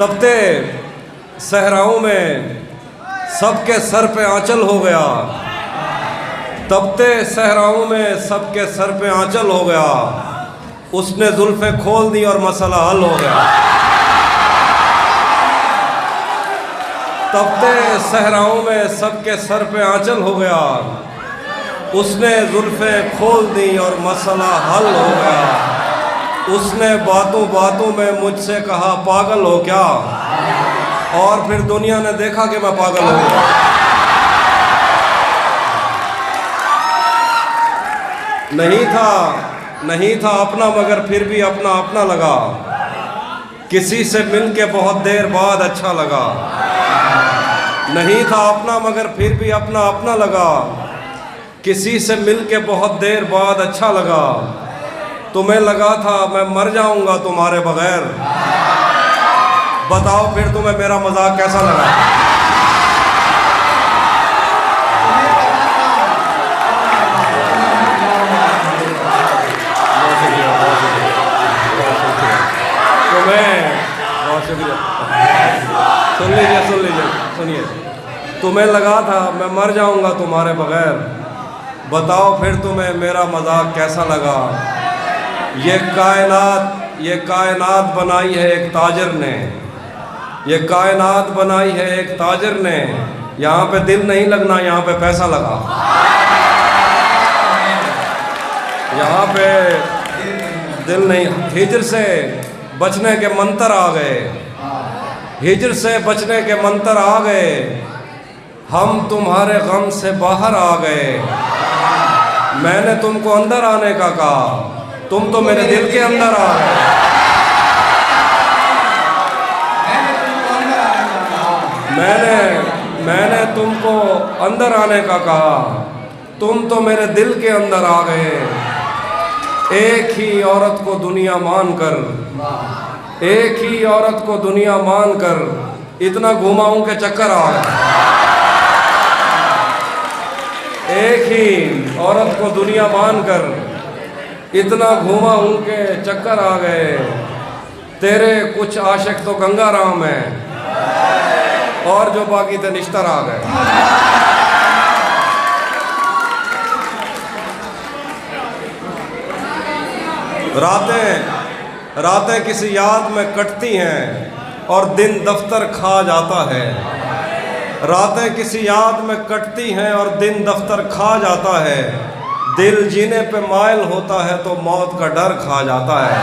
तपते सहराओं में सबके सर पे आंचल हो गया। तपते सहराओं में सबके सर पे आंचल हो गया। उसने जुल्फे खोल दी और मसला हल हो गया। तपते सहराओं में सबके सर पे आंचल हो गया। उसने जुल्फे खोल दी और मसला हल हो गया। उसने बातों बातों में मुझसे कहा पागल हो क्या, और फिर दुनिया ने देखा कि मैं पागल हो गया। नहीं था अपना, मगर फिर भी अपना अपना लगा। किसी से मिलके बहुत देर बाद अच्छा लगा। नहीं था अपना, मगर फिर भी अपना अपना लगा। किसी से मिलके बहुत देर बाद अच्छा लगा। तुम्हें लगा था मैं मर जाऊंगा तुम्हारे बगैर। बताओ फिर तुम्हें मेरा मजाक कैसा लगा। बहुत शुक्रिया। सुन लीजिए सुनिए। तुम्हें लगा था मैं मर जाऊंगा तुम्हारे बगैर। बताओ फिर तुम्हें मेरा मजाक कैसा लगा। ये कायनात बनाई है एक ताजर ने। ये कायनात बनाई है एक ताजर ने। यहाँ पे दिल नहीं लगना, यहाँ पे पैसा लगा। यहाँ पे दिल नहीं। हिजर से बचने के मंत्र आ गए। हिजर से बचने के मंत्र आ गए। हम तुम्हारे गम से बाहर आ गए। मैंने तुमको अंदर आने का कहा, तुम तो मेरे दिल के अंदर आ गए। मैंने तुमको अंदर आने का कहा, तुम तो मेरे दिल के अंदर आ गए। एक ही औरत को दुनिया मानकर, एक ही औरत को दुनिया मानकर इतना घुमाऊं के चक्कर आ गए। एक ही औरत को दुनिया मानकर इतना घूमा उनके चक्कर आ गए। तेरे कुछ आशिक तो गंगा राम है, और जो बाकी थे निश्तर आ गए। रातें किसी याद में कटती हैं और दिन दफ्तर खा जाता है। रातें किसी याद में कटती हैं और दिन दफ्तर खा जाता है। दिल जीने पे मायल होता है तो मौत का डर खा जाता है।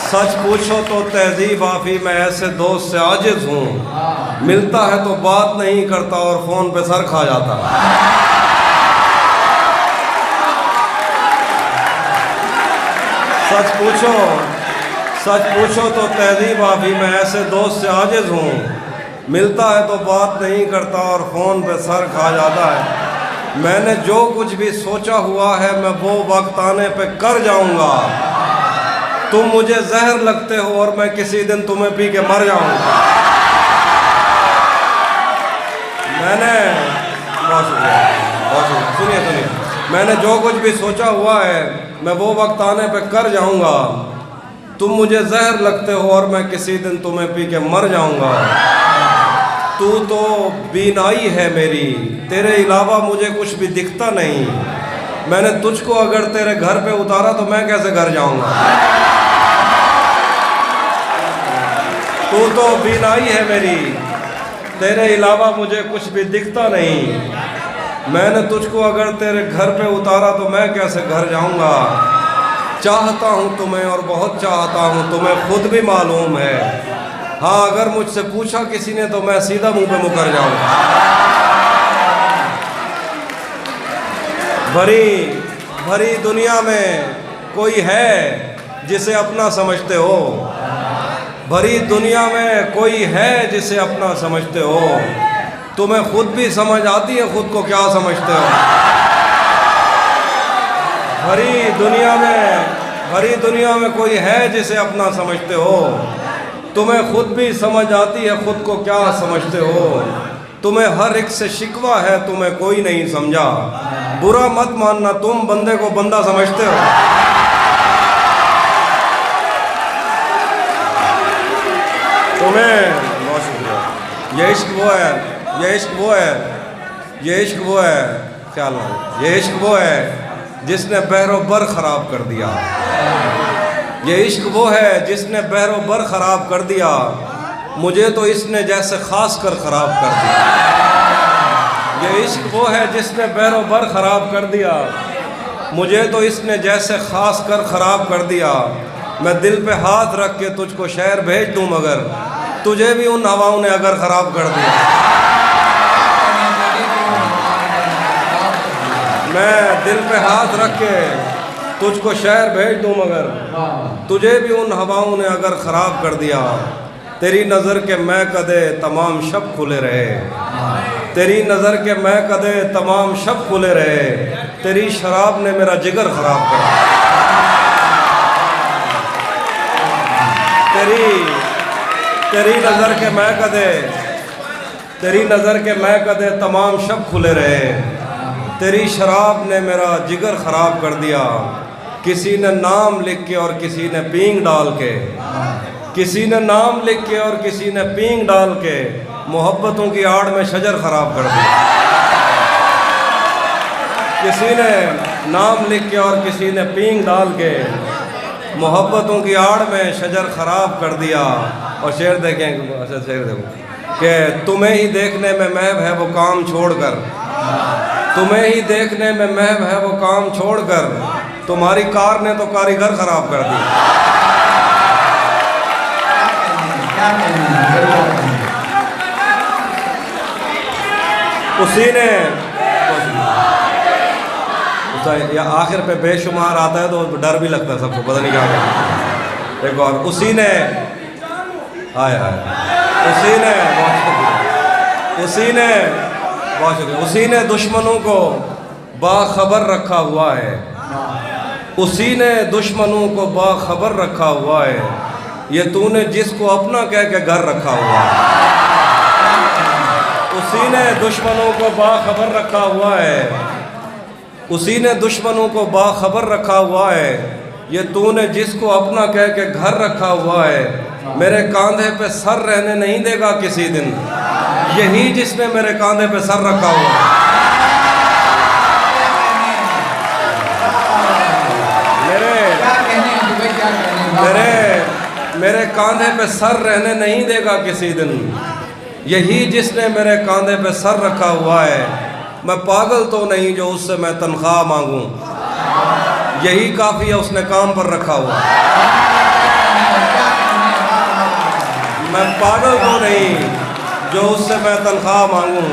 सच पूछो तो तहजीब आफी मैं ऐसे दोस्त से आजिज हूँ। मिलता है तो बात नहीं करता और फ़ोन पे सर खा जाता है। सच पूछो तो तहजीब आफी मैं ऐसे दोस्त से आजिज हूँ। मिलता है तो बात नहीं करता और फ़ोन पे सर खा जाता है। मैंने जो कुछ भी सोचा हुआ है मैं वो वक्त आने पे कर जाऊंगा। तुम मुझे जहर लगते हो और मैं किसी दिन तुम्हें पी के मर जाऊंगा। सुनिए। मैंने जो कुछ भी सोचा हुआ है मैं वो वक्त आने पे कर जाऊंगा। तुम मुझे जहर लगते हो और मैं किसी दिन तुम्हें पी के मर जाऊंगा। तू तो बीनाई है मेरी, तेरे अलावा मुझे कुछ भी दिखता नहीं। मैंने तुझको अगर तेरे घर पे उतारा तो मैं कैसे घर जाऊंगा। तू तो बीनाई है मेरी, तेरे अलावा मुझे कुछ भी दिखता नहीं। मैंने तुझको अगर तेरे घर पे उतारा तो मैं कैसे घर जाऊंगा। चाहता हूँ तुम्हें और बहुत चाहता हूँ, तुम्हें खुद भी मालूम है। हाँ, अगर मुझसे पूछा किसी ने तो मैं सीधा मुंह पे मुकर जाऊंगा। भरी दुनिया में कोई है जिसे अपना समझते हो। भरी दुनिया में कोई है जिसे अपना समझते हो। तुम्हें खुद भी समझ आती है खुद को क्या समझते हो। भरी दुनिया में कोई है जिसे अपना समझते हो। तुम्हें खुद भी समझ आती है खुद को क्या समझते हो। तुम्हें हर एक से शिकवा है, तुम्हें कोई नहीं समझा। बुरा मत मानना, तुम बंदे को बंदा समझते हो। तुम्हें बहुत शुक्रिया। ये इश्क वो है, ये इश्क वो है, ये इश्क वो है, ख्याल रखो, ये इश्क वो है जिसने बहरो बर ख़राब कर दिया। ये इश्क वो है जिसने बहरो बर ख़राब कर दिया, मुझे तो इसने जैसे ख़ास कर ख़राब कर दिया। ये इश्क वो है जिसने बहरो बर ख़राब कर दिया, मुझे तो इसने जैसे ख़ास कर ख़राब कर दिया। मैं दिल पे हाथ रख के तुझको शहर भेज दूँ, मगर तुझे भी उन हवाओं ने अगर ख़राब कर दिया। मैं दिल पे हाथ रख के तुझको शहर भेज दूँ, मगर तुझे भी उन हवाओं ने अगर ख़राब कर दिया। तेरी नज़र के मैं कदे तमाम शब खुले रहे, तेरी नज़र के मैं कदे तमाम शब खुले रहे, तेरी शराब ने मेरा जिगर ख़राब कर दिया। तेरी नज़र के मैं कदे, तेरी नज़र के मैं कदे तमाम शब खुले रहे, तेरी शराब ने मेरा जिगर ख़राब कर दिया। किसी ने नाम लिख के और किसी ने पींग डाल के, किसी ने नाम लिख के और किसी ने पींग डाल के, मोहब्बतों की आड़ में शजर ख़राब कर दिया। किसी ने नाम लिख के और किसी ने पींग डाल के, मोहब्बतों की आड़ में शजर ख़राब कर दिया। और शेर देखें, अच्छा शेर देखो कि तुम्हें ही देखने में महब है वो काम छोड़कर, तुम्हें ही देखने में महब है वो काम छोड़कर, तुम्हारी कार ने तो कारीगर ख़राब कर दी। उसी ने या आखिर पे बेशुमार आता है तो डर भी लगता है सबको, पता नहीं क्या करना। एक और उसी ने आया उसी ने उसी ने बहुत शुक्रिया, उसी ने दुश्मनों को बाखबर रखा हुआ है, उसी ने दुश्मनों को बाखबर रखा हुआ है, ये तूने जिसको अपना कह के घर रखा हुआ है। उसी ने दुश्मनों को बाखबर रखा हुआ है, उसी ने दुश्मनों को बाखबर रखा हुआ है, ये तूने जिसको अपना कह के घर रखा हुआ है। मेरे कांधे पे सर रहने नहीं देगा किसी दिन, यही जिसने मेरे कांधे पे सर रखा हुआ है। मेरे कांधे पे सर रहने नहीं देगा किसी दिन, यही जिसने मेरे कांधे पे सर रखा हुआ है। मैं पागल तो नहीं जो उससे मैं तनख्वाह मांगूं, यही काफ़ी है उसने काम पर रखा हुआ। मैं पागल तो नहीं जो उससे मैं तनख्वाह मांगूं,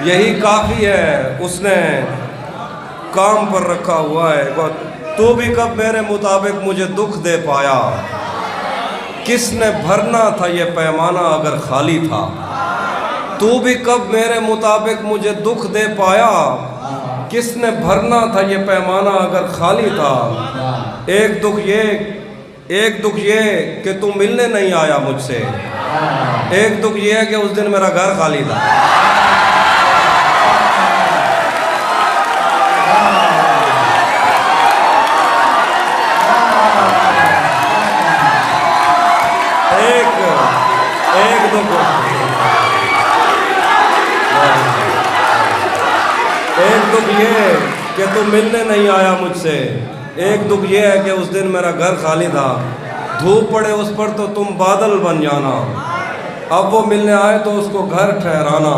यही काफ़ी है उसने काम पर रखा हुआ है। तू भी कब मेरे मुताबिक मुझे दुख दे पाया, किसने भरना था ये पैमाना अगर खाली था। तू भी कब मेरे मुताबिक मुझे दुख दे पाया, किसने भरना था ये पैमाना अगर खाली था। एक दुख ये कि तू मिलने नहीं आया मुझसे, एक दुख ये है कि उस दिन मेरा घर खाली था। एक दुख ये कि तू मिलने नहीं आया मुझसे, एक दुख ये है कि उस दिन मेरा घर खाली था। धूप पड़े उस पर तो तुम बादल बन जाना, अब वो मिलने आए तो उसको घर ठहराना।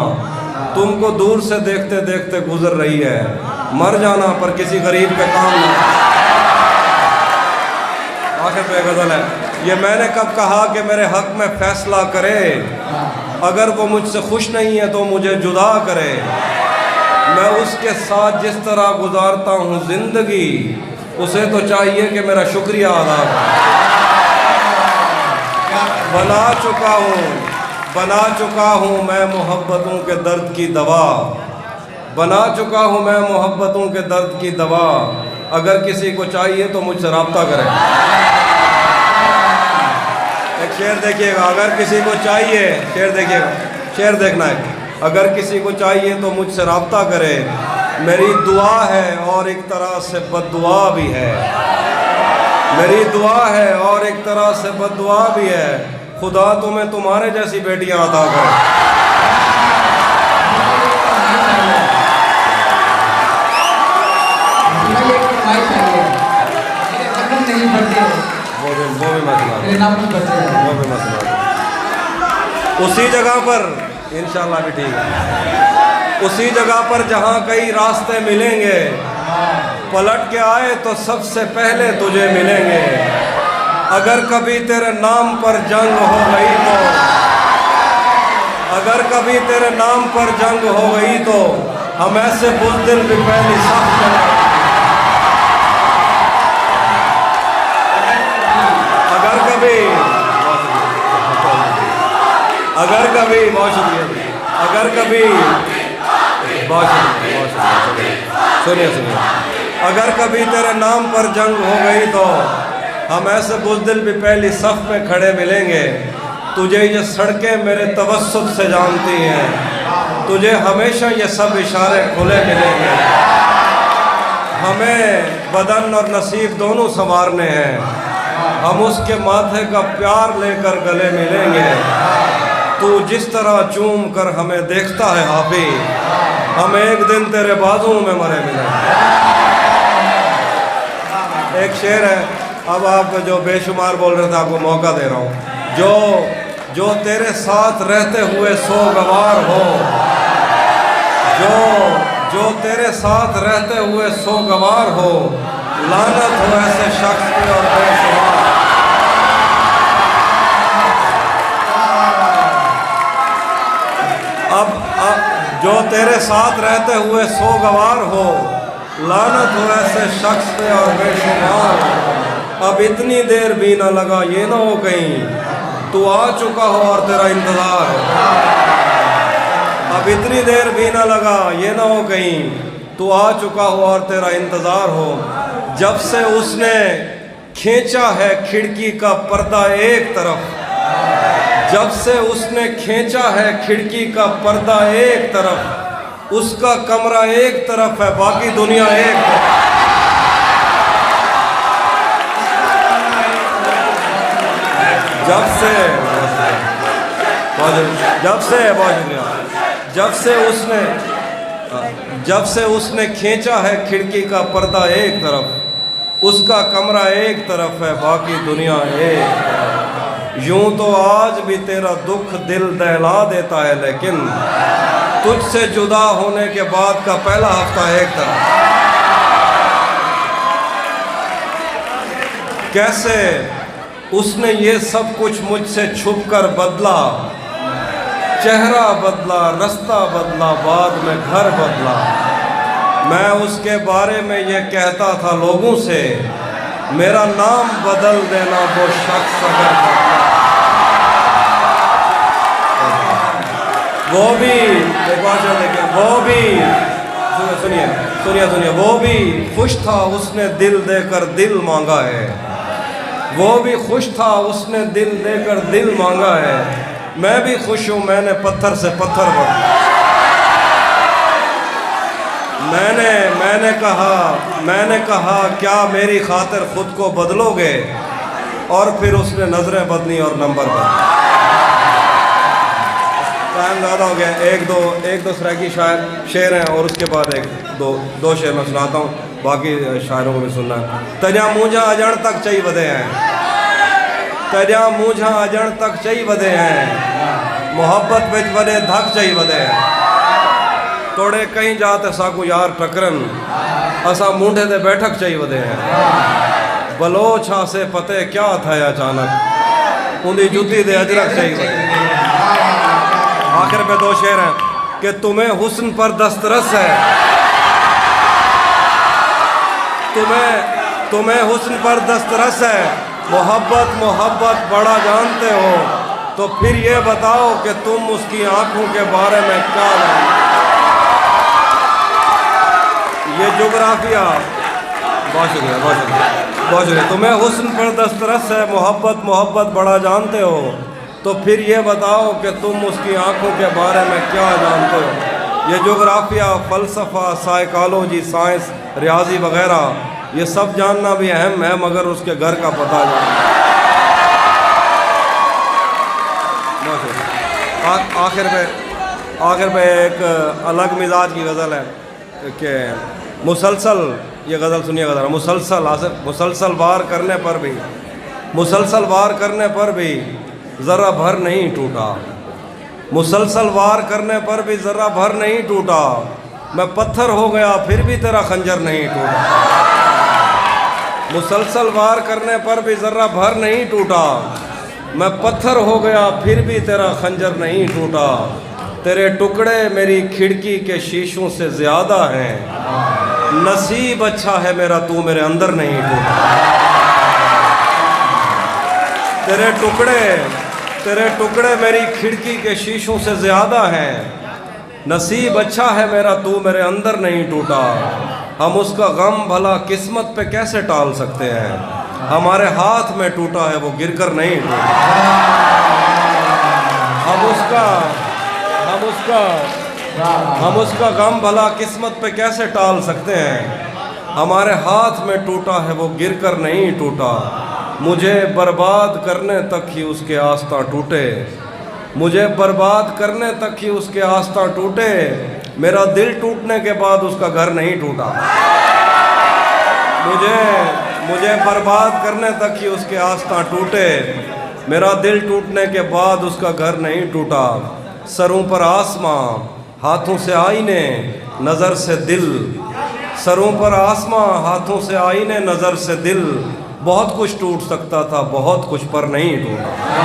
तुमको दूर से देखते देखते गुजर रही है, मर जाना पर किसी गरीब के काम ना। आखिर पे गज़ल है, ये मैंने कब कहा कि मेरे हक में फैसला करे, अगर वो मुझसे खुश नहीं है तो मुझे जुदा करे। मैं उसके साथ जिस तरह गुजारता हूँ ज़िंदगी, उसे तो चाहिए कि मेरा शुक्रिया अदा करे। बना चुका हूँ मैं मोहब्बतों के दर्द की दवा, बना चुका हूँ मैं मोहब्बतों के दर्द की दवा। अगर किसी को चाहिए तो मुझसे रब्ता करें। एक शेर देखिएगा, अगर किसी को चाहिए, शेर देखिएगा, शेर देखना है। अगर किसी को चाहिए तो मुझसे रब्ता करे, मेरी दुआ है और एक तरह से बद्दुआ भी है, मेरी दुआ है और एक तरह से बद्दुआ भी है। खुदा तुम्हें तुम्हारे जैसी बेटियां अता करे। वो भी मैं सुना उसी जगह पर इंशाल्लाह भी ठीक है। उसी जगह पर जहाँ कई रास्ते मिलेंगे, पलट के आए तो सबसे पहले तुझे मिलेंगे। अगर कभी तेरे नाम पर जंग हो गई तो, अगर कभी तेरे नाम पर जंग हो गई तो हम ऐसे बुज़दिल भी पहली साफ करें। अगर कभी बहुत शुक्रिया, अगर कभी बहुत शुक्रिया, सुनिए, अगर कभी तेरे नाम पर जंग हो गई तो हम ऐसे बुज़दिल भी पहली सफ में खड़े मिलेंगे। तुझे ये सड़कें मेरे तवस्सुत से जानती हैं, तुझे हमेशा ये सब इशारे खुले मिलेंगे। हमें बदन और नसीब दोनों संवारने हैं, हम उसके माथे का प्यार लेकर गले मिलेंगे। तू जिस तरह चूम कर हमें देखता है हाफी, हम एक दिन तेरे बाजू में मरे मिलेंगे। एक शेर है, अब आप जो बेशुमार बोल रहे थे आपको मौका दे रहा हूँ। जो तेरे साथ रहते हुए सोगवार हो, जो तेरे साथ रहते हुए सोगवार हो, लानत हो ऐसे शख्स पे और बेशुमार। अब जो तेरे साथ रहते हुए सोगवार हो, लानत हो ऐसे शख्स पे और बेशुमार। अब इतनी देर भी ना लगा ये ना हो कहीं तू आ चुका हो और तेरा इंतज़ार हो। अब इतनी देर भी ना लगा ये ना हो कहीं तू आ चुका हो और तेरा इंतज़ार हो। जब से उसने खींचा है खिड़की का पर्दा एक तरफ, जब से उसने खींचा है खिड़की का पर्दा एक तरफ, उसका कमरा एक तरफ है बाकी दुनिया एक तरफ। जब से उसने खींचा है खिड़की का पर्दा एक तरफ, उसका कमरा एक तरफ है बाकी दुनिया एक तरफ। यूं तो आज भी तेरा दुख दिल दहला देता है, लेकिन तुझसे जुदा होने के बाद का पहला हफ्ता एक तरफ। कैसे उसने ये सब कुछ मुझसे छुप कर बदला, चेहरा बदला, रास्ता बदला, बाद में घर बदला। मैं उसके बारे में ये कहता था लोगों से, मेरा नाम बदल देना वो शख्स अगर करता। वो भी एक बात देखिए, वो भी सुनिए, वो भी खुश था उसने दिल देकर दिल मांगा है। वो भी खुश था उसने दिल देकर दिल मांगा है। मैं भी खुश हूँ मैंने पत्थर से पत्थर बदला। मैंने कहा क्या मेरी खातिर खुद को बदलोगे, और फिर उसने नजरें बदली और नंबर बदले। टाइम ज़्यादा हो गया, एक दो सराकी शेर हैं और उसके बाद दो शेर मैं सुनाता हूँ, बाकी शायरों को भी सुनना है। तजा मूझा अजण तक चई बदे हैं, तजा मूझा अजण तक चई बदे हैं, मोहब्बत बिच बदे धक चई बदे हैं। तोड़े कहीं जाते साकू यार टकरन, असा मूंढे दे बैठक चई बदे हैं। बलोच से पते क्या था अचानक, उन्दी जुती दे अजरक चई बदे। आखिर पे दो शेर हैं कि तुम्हें हुस्न पर दस्तरस है, तुम्हें हुस्न पर दस्तरस है, मोहब्बत बड़ा जानते हो, तो फिर ये बताओ कि तुम उसकी आंखों के बारे में क्या जानते। ये जोग्राफिया, बहुत शुक्रिया। तुम्हें हुस्न पर दस्तरस है, मोहब्बत बड़ा जानते हो, तो फिर ये बताओ कि तुम उसकी आंखों के बारे में क्या जानते हो। ये जोग्राफिया, फ़लसफ़ा, साइकोलॉजी, साइंस, रियाजी वगैरह ये सब जानना भी अहम है, मगर उसके घर का पता जानना। आखिर पे एक अलग मिजाज की गज़ल है कि मुसलसल, ये गज़ल सुनिए गज़ल, मुसलसल वार करने पर भी ज़रा भर नहीं टूटा, मुसलसल वार करने पर भी ज़रा भर नहीं टूटा, मैं पत्थर हो गया फिर भी तेरा खंजर नहीं टूटा, मुसलसल वार करने पर भी ज़रा भर नहीं टूटा, मैं पत्थर हो गया फिर भी तेरा खंजर नहीं टूटा, तेरे टुकड़े मेरी खिड़की के शीशों से ज़्यादा हैं, नसीब अच्छा है मेरा तू मेरे अंदर नहीं टूटा, तेरे टुकड़े मेरी खिड़की के शीशों से ज़्यादा हैं, नसीब अच्छा है मेरा तू मेरे अंदर नहीं टूटा, हम उसका गम भला किस्मत पे कैसे टाल सकते हैं, हमारे हाथ में टूटा है वो गिरकर नहीं टूटा, हम उसका गम भला किस्मत पे कैसे टाल सकते हैं, हमारे हाथ में टूटा है वो गिरकर नहीं टूटा, मुझे बर्बाद करने तक ही उसके आस्था टूटे, मुझे बर्बाद करने तक ही उसके आस्था टूटे, मेरा दिल टूटने के बाद उसका घर नहीं टूटा, मुझे बर्बाद करने तक ही उसके आस्था टूटे, मेरा दिल टूटने के बाद उसका घर नहीं टूटा, सरों पर आसमां हाथों से आईने नज़र से दिल, सरों पर आसमां हाथों से आईने नज़र से दिल, बहुत कुछ टूट सकता था बहुत कुछ पर नहीं टूटा।